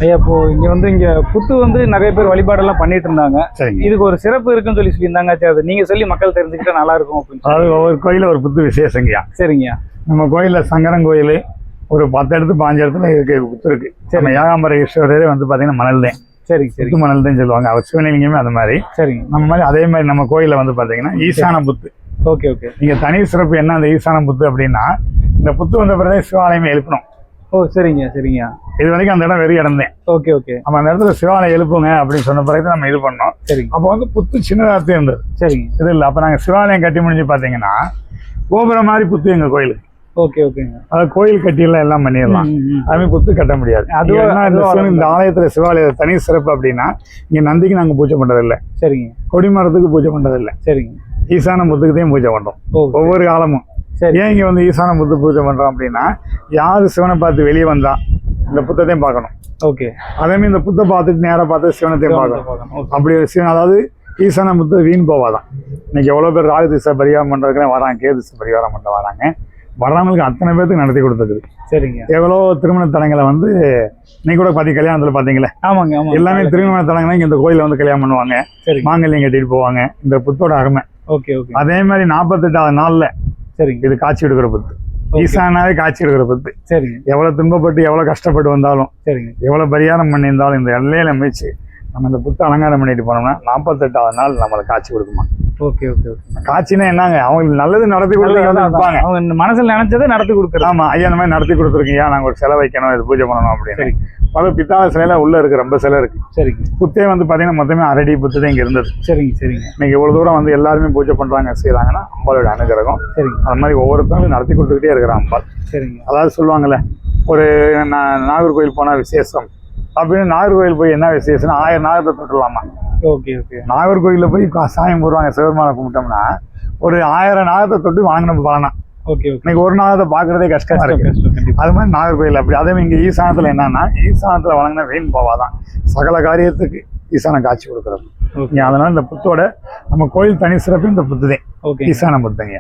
ஐயா இப்போ இங்க புத்து நிறைய பேர் வழிபாடெல்லாம் பண்ணிட்டு இருந்தாங்க. சரிங்க. இதுக்கு ஒரு சிறப்பு இருக்குன்னு சொல்லியிருந்தாங்க. சரி, அது நீங்க சொல்லி மக்கள் தெரிஞ்சுக்கிட்டா நல்லா இருக்கும் அப்படின்னு. அதாவது ஒவ்வொரு கோயில ஒரு புத்து விசேஷங்கய்யா. சரிங்கய்யா. நம்ம கோயில்ல சங்கரன் கோயில் ஒரு 10 இடத்து 5 இடத்துல இருக்கு புத்து இருக்கு. நம்ம ஏகாம்பர ஈஸ்வரரே பாத்தீங்கன்னா மணல் தான். சரி சரி. புத்து மணல் தான் சொல்லுவாங்க. அவர் சிவலிங்கமே அது மாதிரி. சரிங்க. நம்ம மாதிரி அதே மாதிரி நம்ம கோயில பாத்தீங்கன்னா ஈசான புத்து. Okay okay. நீங்க தனி சிறப்பு என்ன அந்த ஈசான புத்து அப்படின்னா, இந்த புத்து வந்த பிறகு சிவாலயமே எழுப்பணும். ஓ சரிங்க சரிங்க. இது வரைக்கும் அந்த இடம் வெறும் இடம் தான். Okay okay. நம்ம அந்த இடத்துல சிவாலயம் எழுப்புங்க அப்படின்னு சொன்ன பிறகு நம்ம இது பண்ணோம். சரிங்க. அப்போ புத்து சின்னதாகத்தே இருந்தது. சரிங்க. இது இல்லை. அப்போ நாங்கள் சிவாலயம் கட்டி முடிஞ்சு பார்த்தீங்கன்னா கோபுரம் மாதிரி புத்து எங்கள் கோயிலுக்கு. ஓகே ஓகேங்க. அதாவது கோயில் கட்டியெல்லாம் எல்லாம் பண்ணிடலாம். அதுமாதிரி புத்து கட்ட முடியாது. இந்த ஆலயத்துல சிவாலய தனி சிறப்பு அப்படின்னா, இங்க நந்திக்கு நாங்க பூஜை பண்றதில்லை. சரிங்க. கொடிமரத்துக்கு பூஜை பண்றதில்லை. சரிங்க. ஈசான புத்துக்குதான் பூஜை பண்றோம் ஒவ்வொரு காலமும். ஏன் இங்க ஈசான புத்து பூஜை பண்றோம் அப்படின்னா, யாரு சிவனை பார்த்து வெளியே வந்தா இந்த புத்தத்தையும் பார்க்கணும். ஓகே. அதே மாதிரி இந்த புத்தை பார்த்துட்டு நேரம் பார்த்து சிவனத்தையும் பார்க்கணும். அப்படி சிவன், அதாவது ஈசான புத்து வீண் போவாதான். இன்னைக்கு எவ்வளவு பேர் ராகு திசை பரிகாரம் பண்றதுக்குலாம் வராங்க, கேது திசை பரிகாரம் பண்ண வராங்க. வர்றவங்களுக்கு அத்தனை பேருக்கு நடத்தி கொடுத்துருக்குது. சரிங்க. எவ்வளோ திருமண தலங்களை நீ கூட பாத்தி கல்யாணத்துல பாத்தீங்களே. ஆமாங்க ஆமா. எல்லாமே திருமண தலங்களை இங்க இந்த கோயில கல்யாணம் பண்ணுவாங்க. சரி. மாங்கல்யம் கட்டிட்டு போவாங்க. இந்த புத்தோட அருமை. Okay okay. அதே மாதிரி 48வது நாள்ல சரிங்க இது காட்சி எடுக்கிற புத்து. ஈசானாவே காட்சி எடுக்கிற புத்து. சரிங்க. எவ்வளவு துன்பப்பட்டு எவ்வளவு கஷ்டப்பட்டு வந்தாலும் சரிங்க, எவ்வளவு பரிகாரம் பண்ணியிருந்தாலும் இந்த எல்லையில மிச்சு நம்ம இந்த புத்தை அலங்காரம் பண்ணிட்டு போனோம்னா 48வது நாள் நம்மளுக்கு காட்சி கொடுக்குமா. Okay okay okay. காட்சினா என்னங்க, அவங்களுக்கு நல்லது நடத்தி கொடுப்பாங்க. அவங்க மனசுல நினைச்சதை நடத்தி கொடுக்குறது. ஆமா, ஐயா இந்த மாதிரி நடத்தி கொடுத்துருக்கீங்க, நாங்க ஒரு சிலை வைக்கணும், இது பூஜை பண்ணணும் அப்படின்னு. பல பித்தாள சிலையில உள்ள இருக்கு, ரொம்ப சிலை இருக்கு. சரிங்க. புத்தே பாத்தீங்கன்னா மொத்தமே 6 அடி புத்து தான் இங்க இருந்தது. சரிங்க சரிங்க. இன்னைக்கு இவ்வளவு தூரம் எல்லாருமே பூஜை பண்றாங்க செய்யறாங்கன்னா அம்பாளோட அனுகிரகம். சரிங்க. அது மாதிரி ஒவ்வொருத்தரும் நடத்தி கொடுத்துக்கிட்டே இருக்கிற அம்பாள். சரிங்க. அதாவது சொல்லுவாங்கல்ல, ஒரு நாகர்கோயில் போனா விசேஷம் அப்படின்னு, நாகர்கோயில் போய் என்ன விசேஷம், 1000 நாகத்தை தொட்டுலாமா. Okay okay. நாகர்கோயில போய் சாயம் போடுவாங்க, சிவபெருமானை கும்பிட்டோம்னா ஒரு 1000 நாகத்தை தொட்டு வாங்கின பலனா. ஓகே. இன்னைக்கு ஒரு நாகத்தை பாக்குறதே கஷ்டமா இருக்கு. அது மாதிரி நாகர்கோயில் அப்படி. அதே இங்க ஈசானத்துல என்னன்னா, ஈசானத்துல வழங்கின வீண் போவாதான். சகல காரியத்துக்கு ஈசான காட்சி கொடுக்குறது. அதனால இந்த புத்தோட நம்ம கோயில் தனி சிறப்பு இந்த புத்துதே. ஈசான புத்தங்க.